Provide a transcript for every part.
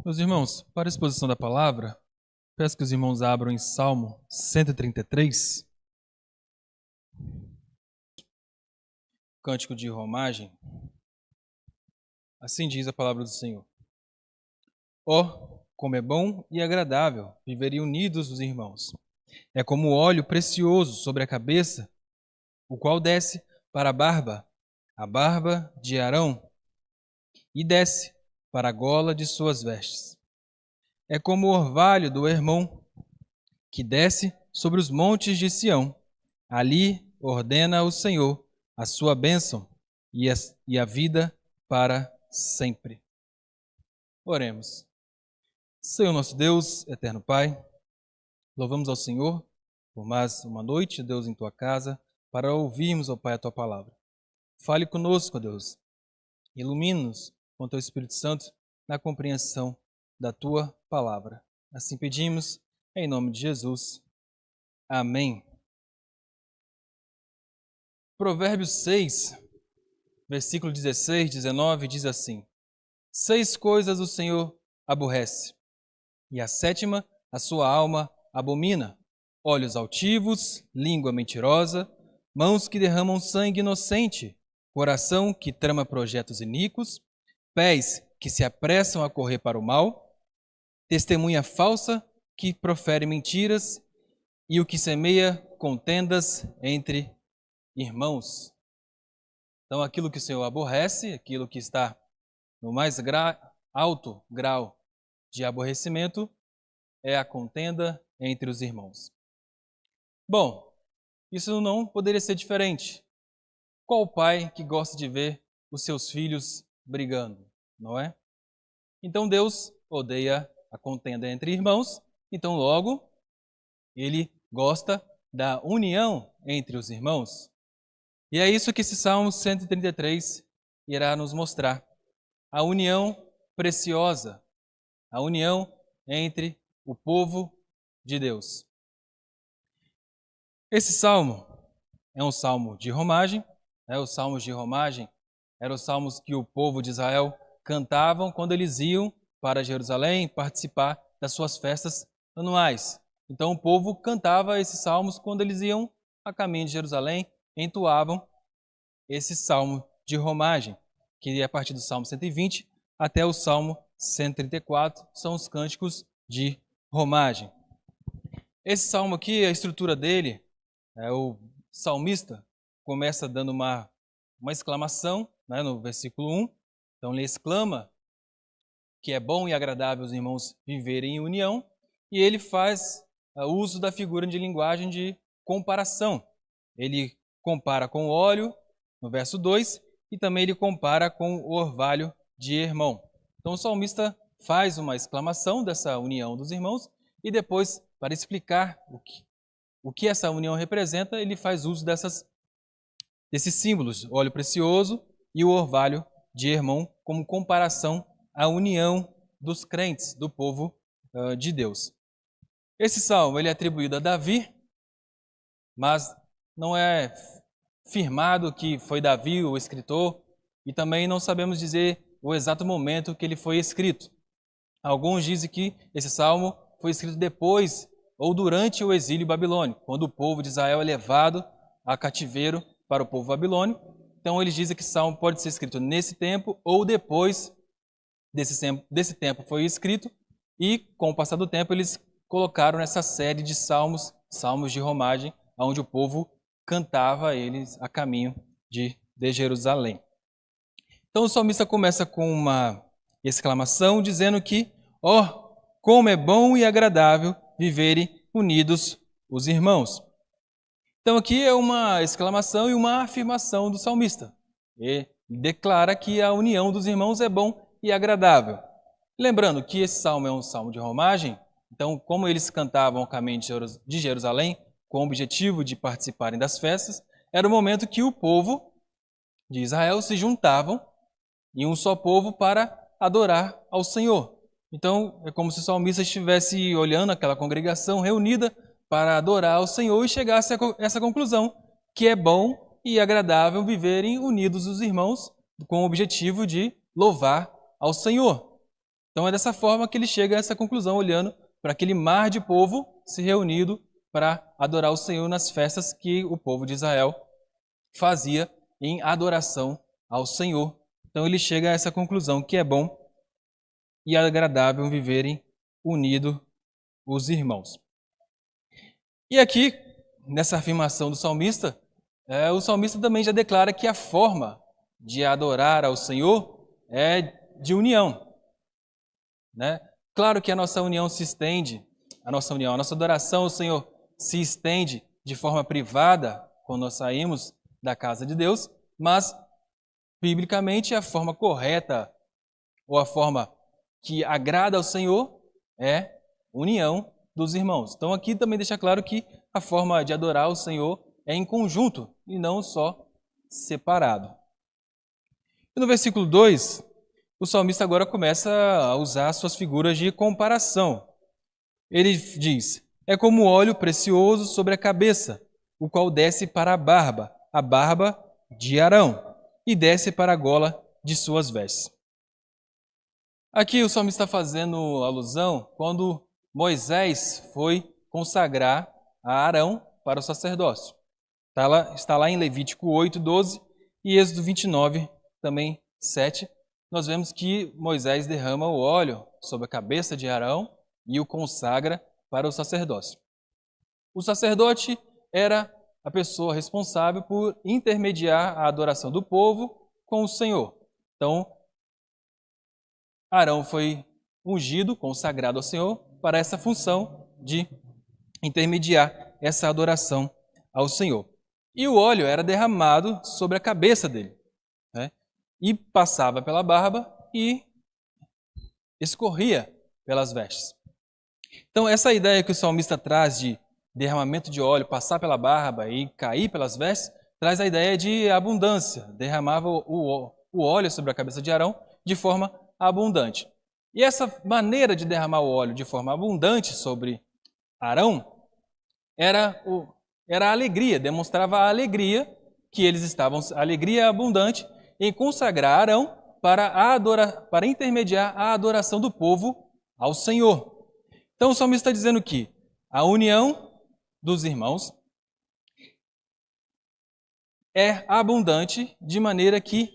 Meus irmãos, para a exposição da palavra, peço que os irmãos abram em Salmo 133, cântico de romagem. Assim diz a palavra do Senhor. Oh, como é bom e agradável viverem unidos os irmãos. É como óleo precioso sobre a cabeça, o qual desce para a barba de Arão, e desce para a gola de suas vestes. É como o orvalho do Hermon, que desce sobre os montes de Sião. Ali ordena o Senhor a sua bênção e a vida para sempre. Oremos. Senhor nosso Deus, eterno Pai, louvamos ao Senhor por mais uma noite, Deus, em tua casa, para ouvirmos, ó Pai, a tua palavra. Fale conosco, ó Deus. Ilumina-nos com teu Espírito Santo na compreensão da tua palavra. Assim pedimos, em nome de Jesus. Amém. Provérbios 6, versículo 16, 19, diz assim: 6 coisas o Senhor aborrece, e a 7ª a sua alma abomina: olhos altivos, língua mentirosa, mãos que derramam sangue inocente, coração que trama projetos iníquos, pés que se apressam a correr para o mal, testemunha falsa que profere mentiras e o que semeia contendas entre irmãos. Então, aquilo que o Senhor aborrece, aquilo que está no mais alto grau de aborrecimento, é a contenda entre os irmãos. Bom, isso não poderia ser diferente. Qual pai que gosta de ver os seus filhos brigando, não é? Então Deus odeia a contenda entre irmãos, então logo ele gosta da união entre os irmãos. E é isso que esse Salmo 133 irá nos mostrar. A união preciosa, a união entre o povo de Deus. Esse salmo é um salmo de romagem. Os salmos de romagem eram os salmos que o povo de Israel cantavam quando eles iam para Jerusalém participar das suas festas anuais. Então o povo cantava esses salmos quando eles iam a caminho de Jerusalém, entoavam esse salmo de romagem, que é a partir do Salmo 120 até o Salmo 134, são os cânticos de romagem. Esse salmo aqui, a estrutura dele, o salmista começa dando uma exclamação, né, no versículo 1. Então ele exclama que é bom e agradável os irmãos viverem em união, e ele faz uso da figura de linguagem de comparação. Ele compara com o óleo, no verso 2, e também ele compara com o orvalho de Hermon. Então o salmista faz uma exclamação dessa união dos irmãos, e depois, para explicar o que essa união representa, ele faz uso desses símbolos, óleo precioso e o orvalho de Hermon, como comparação à união dos crentes, do povo de Deus. Esse salmo ele é atribuído a Davi, mas não é firmado que foi Davi o escritor, e também não sabemos dizer o exato momento que ele foi escrito. Alguns dizem que esse salmo foi escrito depois ou durante o exílio babilônico, quando o povo de Israel é levado a cativeiro para o povo babilônico. Então eles dizem que esse salmo pode ser escrito nesse tempo ou depois desse tempo foi escrito, e com o passar do tempo eles colocaram nessa série de salmos de romagem, onde o povo cantava eles a caminho de Jerusalém. Então o salmista começa com uma exclamação dizendo que, como é bom e agradável viverem unidos os irmãos. Então aqui é uma exclamação e uma afirmação do salmista. Ele declara que a união dos irmãos é bom e agradável. Lembrando que esse salmo é um salmo de romagem, então como eles cantavam o caminho de Jerusalém, com o objetivo de participarem das festas, era o momento que o povo de Israel se juntavam em um só povo para adorar ao Senhor. Então, é como se o salmista estivesse olhando aquela congregação reunida para adorar ao Senhor e chegasse a essa conclusão, que é bom e agradável viverem unidos os irmãos com o objetivo de louvar ao Senhor. Então é dessa forma que ele chega a essa conclusão, olhando para aquele mar de povo se reunido para adorar o Senhor nas festas que o povo de Israel fazia em adoração ao Senhor. Então ele chega a essa conclusão, que é bom e agradável viverem unidos os irmãos. E aqui, nessa afirmação do salmista, o salmista também já declara que a forma de adorar ao Senhor é de união, né? Claro que a nossa união se estende, a nossa adoração ao Senhor se estende de forma privada quando nós saímos da casa de Deus, mas biblicamente a forma correta ou a forma que agrada ao Senhor é união dos irmãos. Então aqui também deixa claro que a forma de adorar o Senhor é em conjunto e não só separado. E no versículo 2, o salmista agora começa a usar suas figuras de comparação. Ele diz: é como óleo precioso sobre a cabeça, o qual desce para a barba de Arão, e desce para a gola de suas vestes. Aqui o salmista está fazendo alusão quando Moisés foi consagrar a Arão para o sacerdócio. Está lá em Levítico 8, 12 e Êxodo 29, também 7. Nós vemos que Moisés derrama o óleo sobre a cabeça de Arão e o consagra para o sacerdócio. O sacerdote era a pessoa responsável por intermediar a adoração do povo com o Senhor. Então, Arão foi ungido, consagrado ao Senhor, para essa função de intermediar essa adoração ao Senhor. E o óleo era derramado sobre a cabeça dele, né? E passava pela barba e escorria pelas vestes. Então, essa ideia que o salmista traz de derramamento de óleo, passar pela barba e cair pelas vestes, traz a ideia de abundância. Derramava o óleo sobre a cabeça de Arão de forma abundante. E essa maneira de derramar o óleo de forma abundante sobre Arão era a alegria, demonstrava a alegria que eles estavam, a alegria abundante em consagrar Arão para intermediar a adoração do povo ao Senhor. Então o salmista está dizendo que a união dos irmãos é abundante de maneira que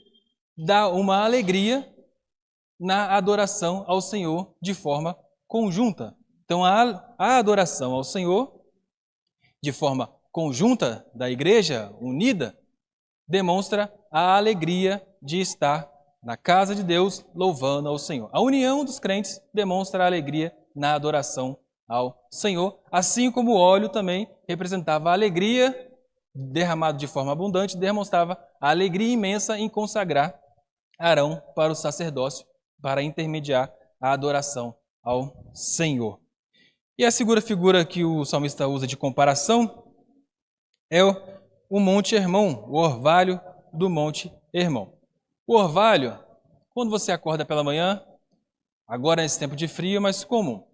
dá uma alegria na adoração ao Senhor de forma conjunta. Então a adoração ao Senhor de forma conjunta da igreja unida demonstra a alegria de estar na casa de Deus louvando ao Senhor. A união dos crentes demonstra a alegria na adoração ao Senhor, assim como o óleo também representava a alegria derramado de forma abundante, demonstrava a alegria imensa em consagrar Arão para o sacerdócio, para intermediar a adoração ao Senhor. E a segunda figura que o salmista usa de comparação é o Monte Hermon, o orvalho do Monte Hermon. O orvalho, quando você acorda pela manhã, agora nesse tempo de frio é mais comum.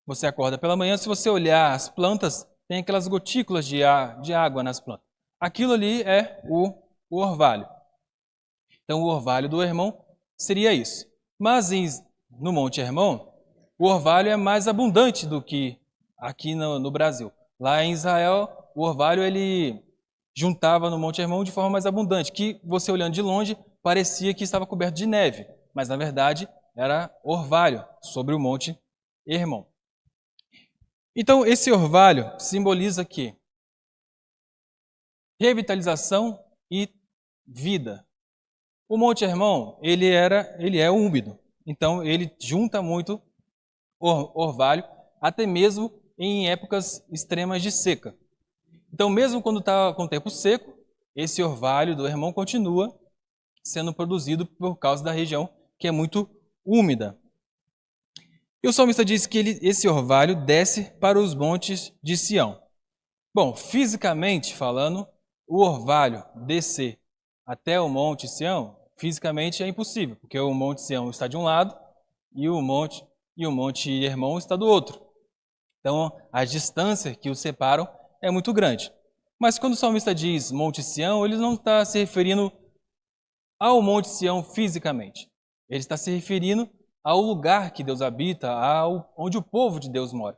Você acorda pela manhã, se você olhar as plantas, tem aquelas gotículas de água nas plantas. Aquilo ali é o orvalho. Então, o orvalho do Hermon seria isso. Mas no Monte Hermon, o orvalho é mais abundante do que aqui no Brasil. Lá em Israel, o orvalho ele juntava no Monte Hermon de forma mais abundante, que você olhando de longe parecia que estava coberto de neve, mas na verdade era orvalho sobre o Monte Hermon. Então esse orvalho simboliza que revitalização e vida. O Monte Hermon ele é úmido, então ele junta muito orvalho, até mesmo em épocas extremas de seca. Então, mesmo quando está com o tempo seco, esse orvalho do Hermon continua sendo produzido por causa da região que é muito úmida. E o salmista diz que esse orvalho desce para os montes de Sião. Bom, fisicamente falando, o orvalho descer até o monte Sião, fisicamente é impossível, porque o monte Sião está de um lado e o monte Hermon está do outro. Então, a distância que os separam é muito grande. Mas quando o salmista diz Monte Sião, ele não está se referindo ao Monte Sião fisicamente. Ele está se referindo ao lugar que Deus habita, onde o povo de Deus mora.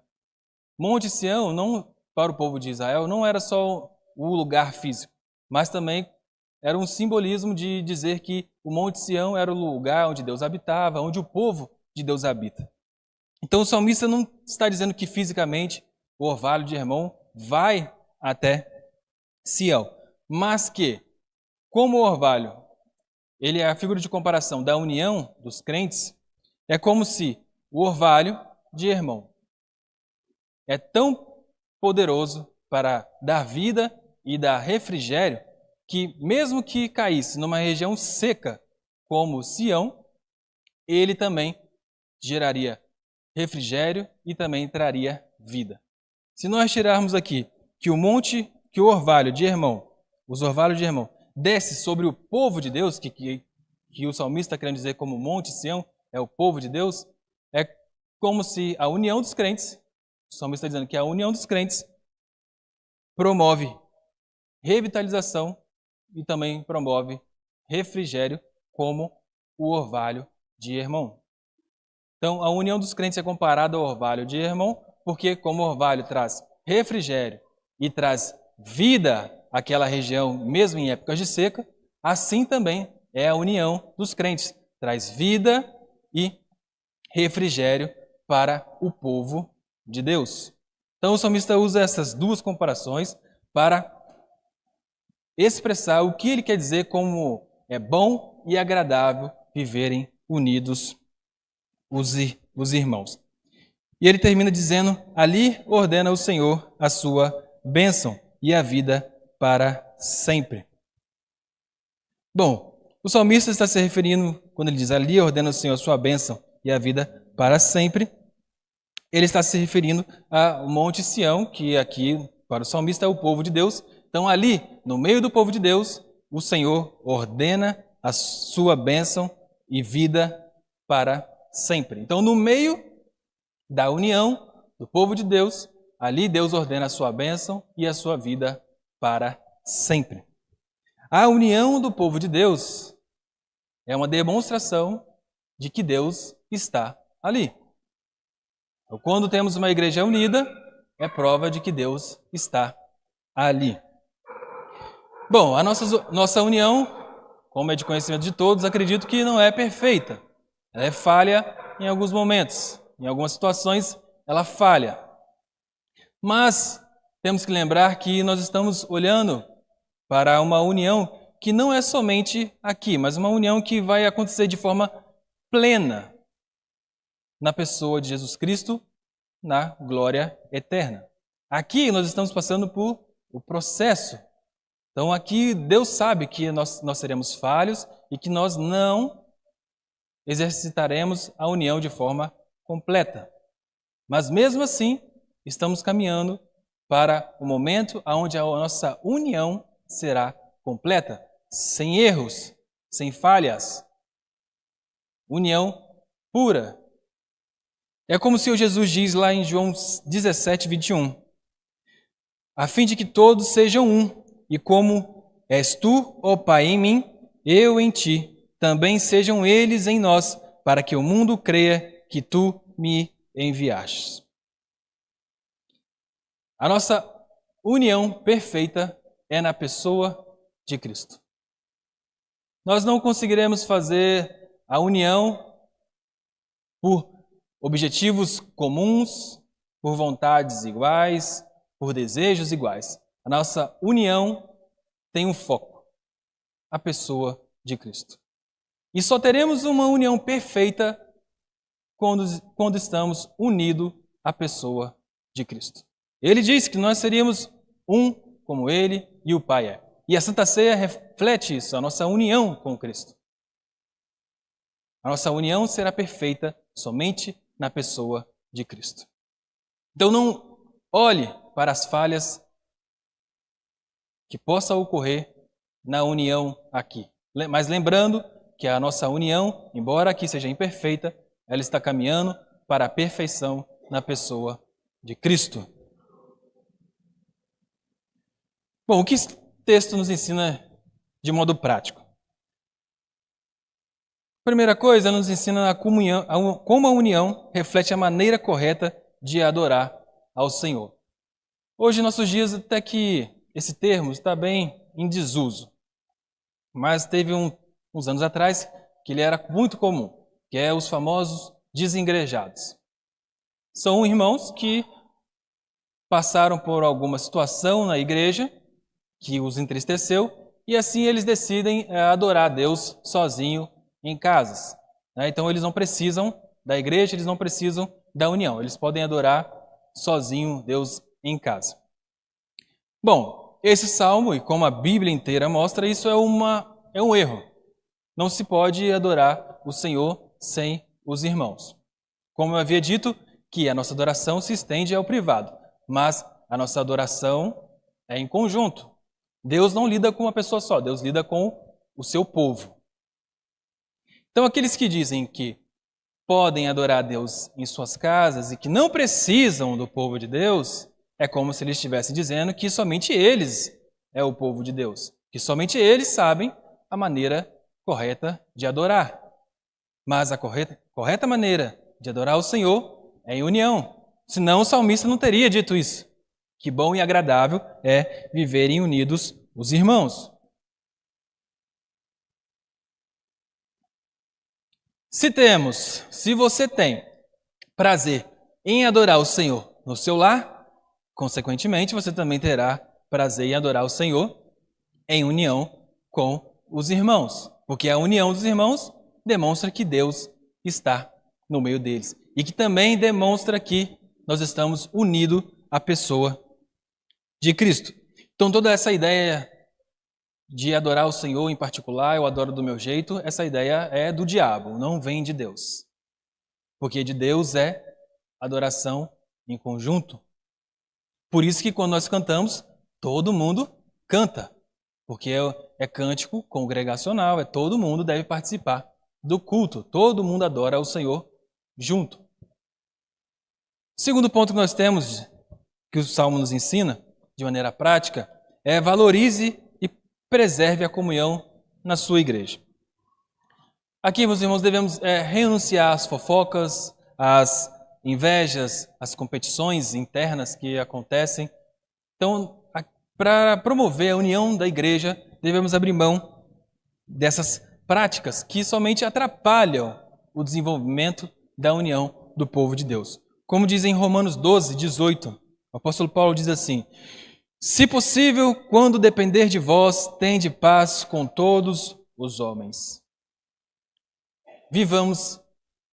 Monte Sião, não, para o povo de Israel, não era só o lugar físico, mas também era um simbolismo de dizer que o Monte Sião era o lugar onde Deus habitava, onde o povo de Deus habita. Então o salmista não está dizendo que fisicamente o orvalho de Hermon vai até Sião, mas que, como o orvalho, ele é a figura de comparação da união dos crentes, é como se o orvalho de Hermon é tão poderoso para dar vida e dar refrigério que, mesmo que caísse numa região seca como Sião, ele também geraria refrigério e também traria vida. Se nós tirarmos aqui que o orvalho de Hermon, os orvalhos de Hermon, desce sobre o povo de Deus, que o salmista está querendo dizer como Monte Sião é o povo de Deus, é como se a união dos crentes, o salmista está dizendo que a união dos crentes promove revitalização e também promove refrigério como o orvalho de Hermon. Então, a união dos crentes é comparada ao orvalho de Hermon, porque como o orvalho traz refrigério e traz vida àquela região, mesmo em épocas de seca, assim também é a união dos crentes. Traz vida e refrigério para o povo de Deus. Então, o salmista usa essas duas comparações para expressar o que ele quer dizer como é bom e agradável viverem unidos os irmãos. E ele termina dizendo: ali ordena o Senhor a sua bênção e a vida para sempre. Bom, o salmista está se referindo, quando ele diz ali ordena o Senhor a sua bênção e a vida para sempre, ele está se referindo ao Monte Sião, que aqui, para o salmista, é o povo de Deus. Então, ali, no meio do povo de Deus, o Senhor ordena a sua bênção e vida para sempre. Então, no meio da união do povo de Deus, ali Deus ordena a sua bênção e a sua vida para sempre. A união do povo de Deus é uma demonstração de que Deus está ali. Então, quando temos uma igreja unida, é prova de que Deus está ali. Bom, a nossa união, como é de conhecimento de todos, acredito que não é perfeita. Ela é falha em alguns momentos. Em algumas situações, ela falha. Mas temos que lembrar que nós estamos olhando para uma união que não é somente aqui, mas uma união que vai acontecer de forma plena na pessoa de Jesus Cristo, na glória eterna. Aqui nós estamos passando por o processo. Então aqui Deus sabe que nós seremos falhos e que nós não exercitaremos a união de forma completa. Mas mesmo assim, estamos caminhando para o momento onde a nossa união será completa, sem erros, sem falhas. União pura. É como se o Jesus diz lá em João 17, 21. A fim de que todos sejam um, e como és tu, ó Pai, em mim, eu em ti, também sejam eles em nós, para que o mundo creia que tu me enviaste. A nossa união perfeita é na pessoa de Cristo. Nós não conseguiremos fazer a união por objetivos comuns, por vontades iguais, por desejos iguais. A nossa união tem um foco, a pessoa de Cristo. E só teremos uma união perfeita quando estamos unidos à pessoa de Cristo. Ele disse que nós seríamos um como Ele e o Pai é. E a Santa Ceia reflete isso, a nossa união com Cristo. A nossa união será perfeita somente na pessoa de Cristo. Então não olhe para as falhas que possa ocorrer na união aqui. Mas lembrando que a nossa união, embora aqui seja imperfeita, ela está caminhando para a perfeição na pessoa de Cristo. Bom, o que esse texto nos ensina de modo prático? Primeira coisa, nos ensina a comunhão, como a união reflete a maneira correta de adorar ao Senhor. Hoje, em nossos dias, até que esse termo está bem em desuso. Mas teve uns anos atrás que ele era muito comum, que é os famosos desengrejados. São irmãos que passaram por alguma situação na igreja que os entristeceu e assim eles decidem adorar a Deus sozinho em casas. Então eles não precisam da igreja, eles não precisam da união, eles podem adorar sozinho Deus em casa. Bom, esse salmo, e como a Bíblia inteira mostra, isso é um erro. Não se pode adorar o Senhor sem os irmãos. Como eu havia dito, que a nossa adoração se estende ao privado, mas a nossa adoração é em conjunto. Deus não lida com uma pessoa só, Deus lida com o seu povo. Então, aqueles que dizem que podem adorar a Deus em suas casas e que não precisam do povo de Deus, é como se eles estivessem dizendo que somente eles é o povo de Deus, que somente eles sabem a maneira correta de adorar. Mas a correta maneira de adorar o Senhor é em união. Senão o salmista não teria dito isso. Que bom e agradável é viverem unidos os irmãos. Se você tem prazer em adorar o Senhor no seu lar, consequentemente você também terá prazer em adorar o Senhor em união com os irmãos. Porque a união dos irmãos demonstra que Deus está no meio deles. E que também demonstra que nós estamos unidos à pessoa de Cristo. Então toda essa ideia de adorar o Senhor em particular, eu adoro do meu jeito, essa ideia é do diabo, não vem de Deus. Porque de Deus é adoração em conjunto. Por isso que quando nós cantamos, todo mundo canta. Porque é cântico congregacional, todo mundo deve participar do culto. Todo mundo adora o Senhor junto. Segundo ponto que nós temos, que o Salmo nos ensina, de maneira prática, é valorize e preserve a comunhão na sua igreja. Aqui, meus irmãos, devemos renunciar às fofocas, às invejas, às competições internas que acontecem. Então, para promover a união da igreja, devemos abrir mão dessas práticas que somente atrapalham o desenvolvimento da união do povo de Deus. Como diz em Romanos 12, 18, o apóstolo Paulo diz assim: se possível, quando depender de vós, tende paz com todos os homens. Vivamos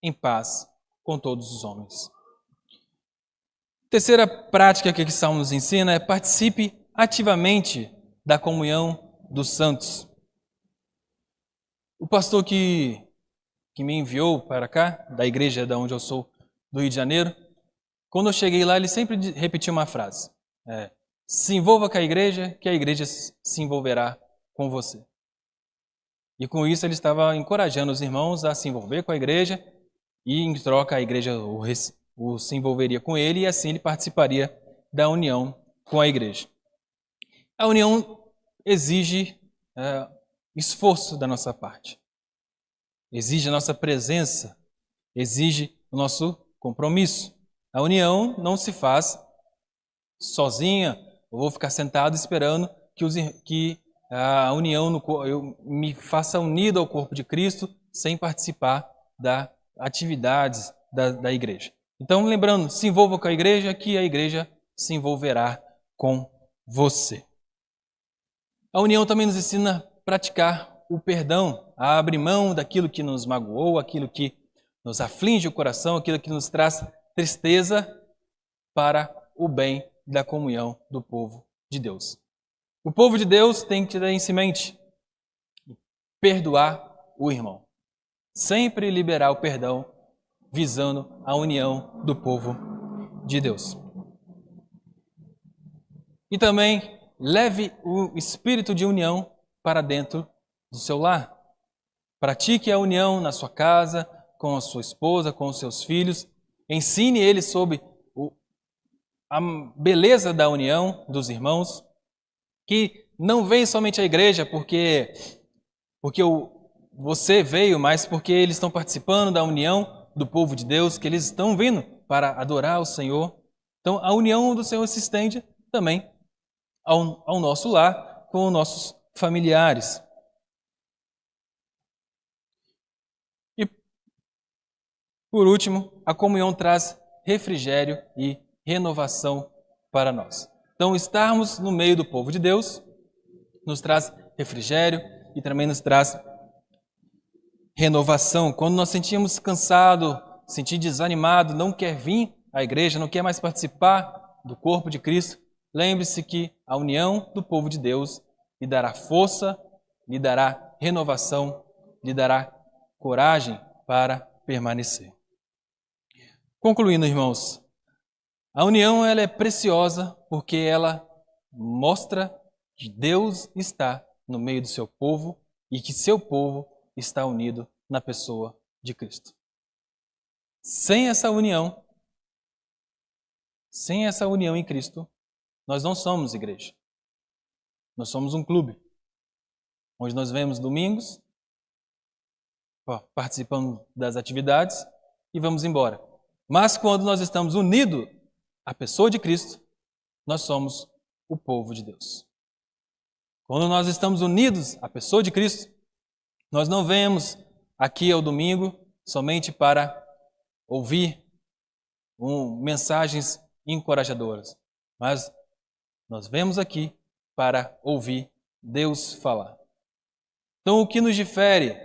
em paz com todos os homens. Terceira prática que o Salmo nos ensina é participe ativamente da comunhão dos santos. O pastor que me enviou para cá, da igreja da onde eu sou, do Rio de Janeiro, quando eu cheguei lá, ele sempre repetia uma frase: se envolva com a igreja, que a igreja se envolverá com você. E com isso ele estava encorajando os irmãos a se envolver com a igreja e em troca a igreja se envolveria com ele e assim ele participaria da união com a igreja. A união exige esforço da nossa parte, exige a nossa presença, exige o nosso compromisso. A união não se faz sozinha. Eu vou ficar sentado esperando que a união eu me faça unido ao corpo de Cristo sem participar das atividades da igreja. Então, lembrando, se envolva com a igreja, que a igreja se envolverá com você. A união também nos ensina a praticar o perdão, a abrir mão daquilo que nos magoou, aquilo que nos aflige o coração, aquilo que nos traz tristeza, para o bem da comunhão do povo de Deus. O povo de Deus tem que ter em mente perdoar o irmão. Sempre liberar o perdão, visando a união do povo de Deus. E também leve o espírito de união para dentro do seu lar. Pratique a união na sua casa, com a sua esposa, com os seus filhos. Ensine eles sobre a beleza da união dos irmãos, que não vem somente à igreja porque você veio, mas porque eles estão participando da união do povo de Deus, que eles estão vindo para adorar o Senhor. Então, a união do Senhor se estende também ao nosso lar, com os nossos familiares. E, por último, a comunhão traz refrigério e renovação para nós. Então, estarmos no meio do povo de Deus nos traz refrigério e também nos traz renovação. Quando nós sentimos cansado, sentir desanimado, não quer vir à igreja, não quer mais participar do corpo de Cristo, lembre-se que a união do povo de Deus lhe dará força, lhe dará renovação, lhe dará coragem para permanecer. Concluindo, irmãos, a união ela é preciosa porque ela mostra que Deus está no meio do seu povo e que seu povo está unido na pessoa de Cristo. Sem essa união em Cristo, nós não somos igreja. Nós somos um clube, onde nós vemos domingos, participamos das atividades e vamos embora. Mas quando nós estamos unidos à pessoa de Cristo, nós somos o povo de Deus. Quando nós estamos unidos à pessoa de Cristo, nós não vemos aqui ao domingo somente para ouvir mensagens encorajadoras, mas nós vemos aqui para ouvir Deus falar. Então, o que nos difere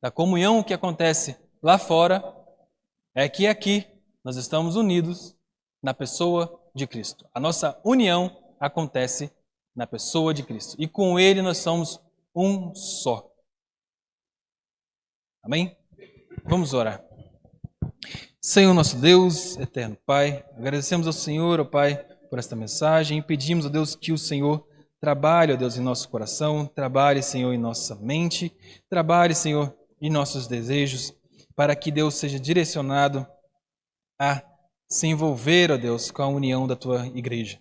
da comunhão que acontece lá fora é que aqui nós estamos unidos na pessoa de Cristo. A nossa união acontece na pessoa de Cristo. E com Ele nós somos um só. Amém? Vamos orar. Senhor nosso Deus, eterno Pai, agradecemos ao Senhor, ó Pai, por esta mensagem e pedimos, ó Deus, que o Senhor trabalhe, ó Deus, em nosso coração, trabalhe, Senhor, em nossa mente, trabalhe, Senhor, em nossos desejos, para que Deus seja direcionado a se envolver, ó Deus, com a união da Tua igreja.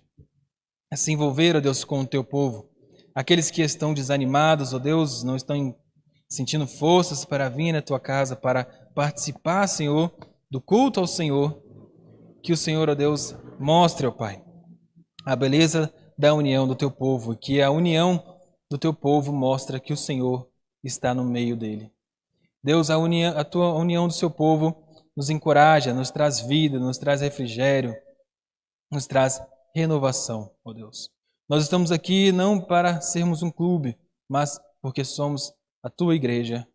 A se envolver, ó Deus, com o Teu povo. Aqueles que estão desanimados, ó Deus, não estão sentindo forças para vir na Tua casa, para participar, Senhor, do culto ao Senhor, que o Senhor, ó Deus, mostre, ó Pai, a beleza da união do Teu povo, e que a união do Teu povo mostra que o Senhor está no meio dele. Deus, a Tua união do Seu povo nos encoraja, nos traz vida, nos traz refrigério, nos traz renovação, ó Deus. Nós estamos aqui não para sermos um clube, mas porque somos a Tua igreja.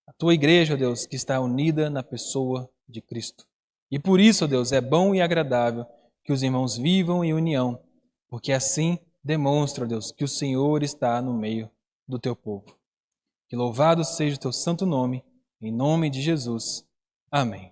A Tua igreja, ó Deus, que está unida na pessoa de Cristo. E por isso, ó Deus, é bom e agradável que os irmãos vivam em união, porque assim demonstra, ó Deus, que o Senhor está no meio do Teu povo. Que louvado seja o Teu santo nome, em nome de Jesus. Amém.